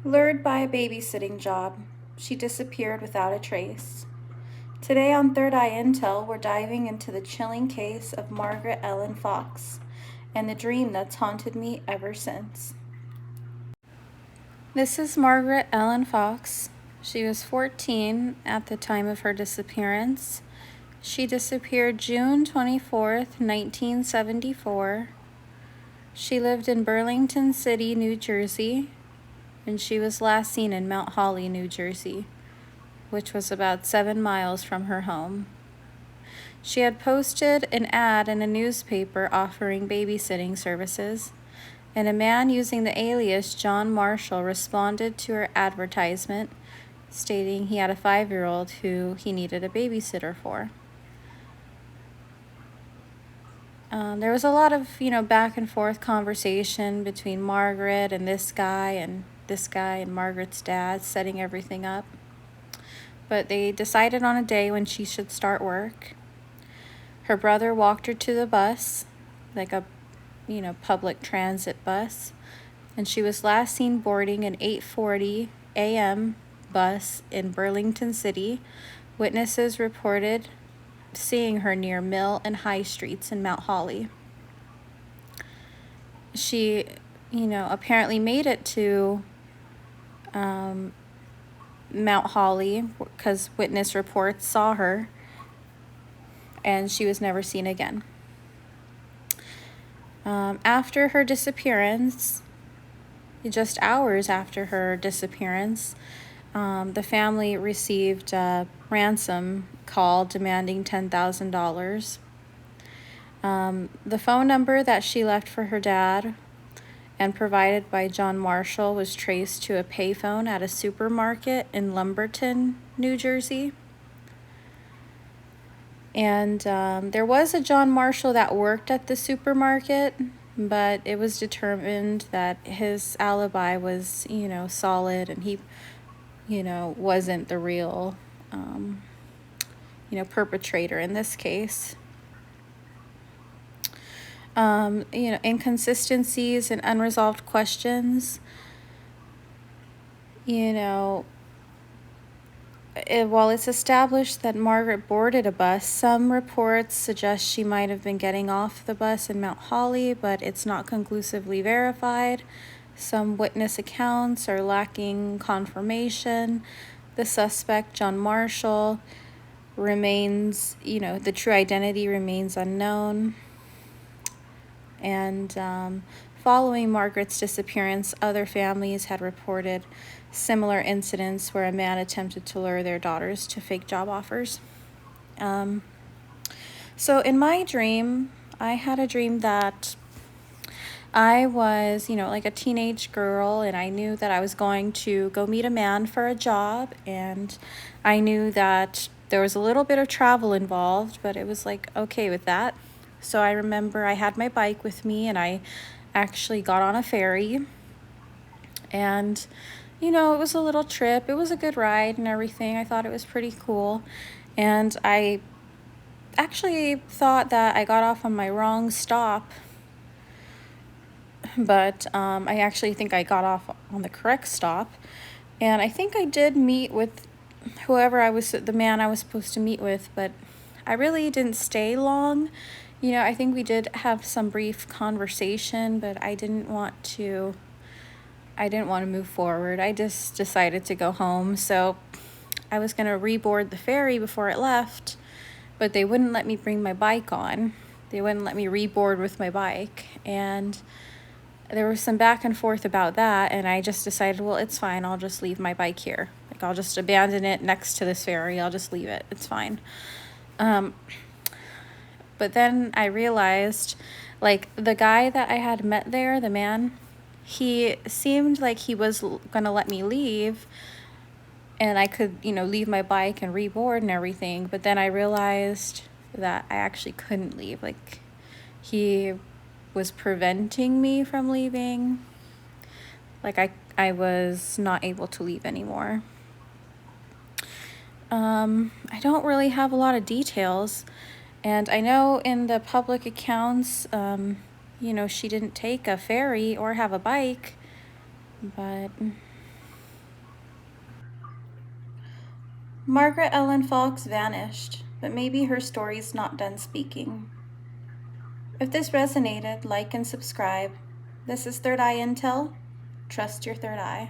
Lured by a babysitting job, she disappeared without a trace. Today on Thirdeyeintel, we're diving into the chilling case of Margaret Ellen Fox and the dream that's haunted me ever since. This is Margaret Ellen Fox. She was 14 at the time of her disappearance. She disappeared June 24th, 1974. She lived in Burlington City, New Jersey, and she was last seen in Mount Holly, New Jersey, which was about 7 miles from her home. She had posted an ad in a newspaper offering babysitting services, and a man using the alias John Marshall responded to her advertisement, stating he had a 5-year-old who he needed a babysitter for. There was a lot of, back and forth conversation between Margaret and this guy and Margaret's dad, setting everything up. But they decided on a day when she should start work. Her brother walked her to the bus, like a, public transit bus, and she was last seen boarding an 8:40 a.m. bus in Burlington City. Witnesses reported seeing her near Mill and High Streets in Mount Holly. She, apparently made it to Mount Holly because witness reports saw her, and she was never seen again. After her disappearance, just hours after her disappearance, the family received a ransom call demanding $10,000. The phone number that she left for her dad and provided by John Marshall was traced to a payphone at a supermarket in Lumberton, New Jersey. And there was a John Marshall that worked at the supermarket, but it was determined that his alibi was, solid, and he, wasn't the real, perpetrator in this case. Inconsistencies and unresolved questions. While it's established that Margaret boarded a bus, some reports suggest she might have been getting off the bus in Mount Holly, but it's not conclusively verified. Some witness accounts are lacking confirmation. The suspect, John Marshall, remains, the true identity remains unknown. And following Margaret's disappearance, other families had reported similar incidents where a man attempted to lure their daughters to fake job offers. So in my dream, I had a dream that I was, like a teenage girl, and I knew that I was going to go meet a man for a job, and I knew that there was a little bit of travel involved, but it was okay with that. So I remember I had my bike with me, and I actually got on a ferry, and it was a little trip. It was a good ride and everything. I thought it was pretty cool, and I actually thought that I got off on my wrong stop, but I actually think I got off on the correct stop, and I think I did meet with the man I was supposed to meet with, but I really didn't stay long. I think we did have some brief conversation, but I didn't want to move forward. I just decided to go home. So I was going to reboard the ferry before it left, but they wouldn't let me bring my bike on. They wouldn't let me reboard with my bike. And there was some back and forth about that, and I just decided, well, it's fine. I'll just leave my bike here. I'll just abandon it next to this ferry. I'll just leave it. It's fine. But then I realized, the guy that I had met there, the man, he seemed like he was going to let me leave, and I could, leave my bike and reboard and everything. But then I realized that I actually couldn't leave. He was preventing me from leaving. I was not able to leave anymore. I don't really have a lot of details. And I know in the public accounts, she didn't take a ferry or have a bike, but Margaret Ellen Fox vanished, but maybe her story's not done speaking. If this resonated, like and subscribe. This is Third Eye Intel. Trust your third eye.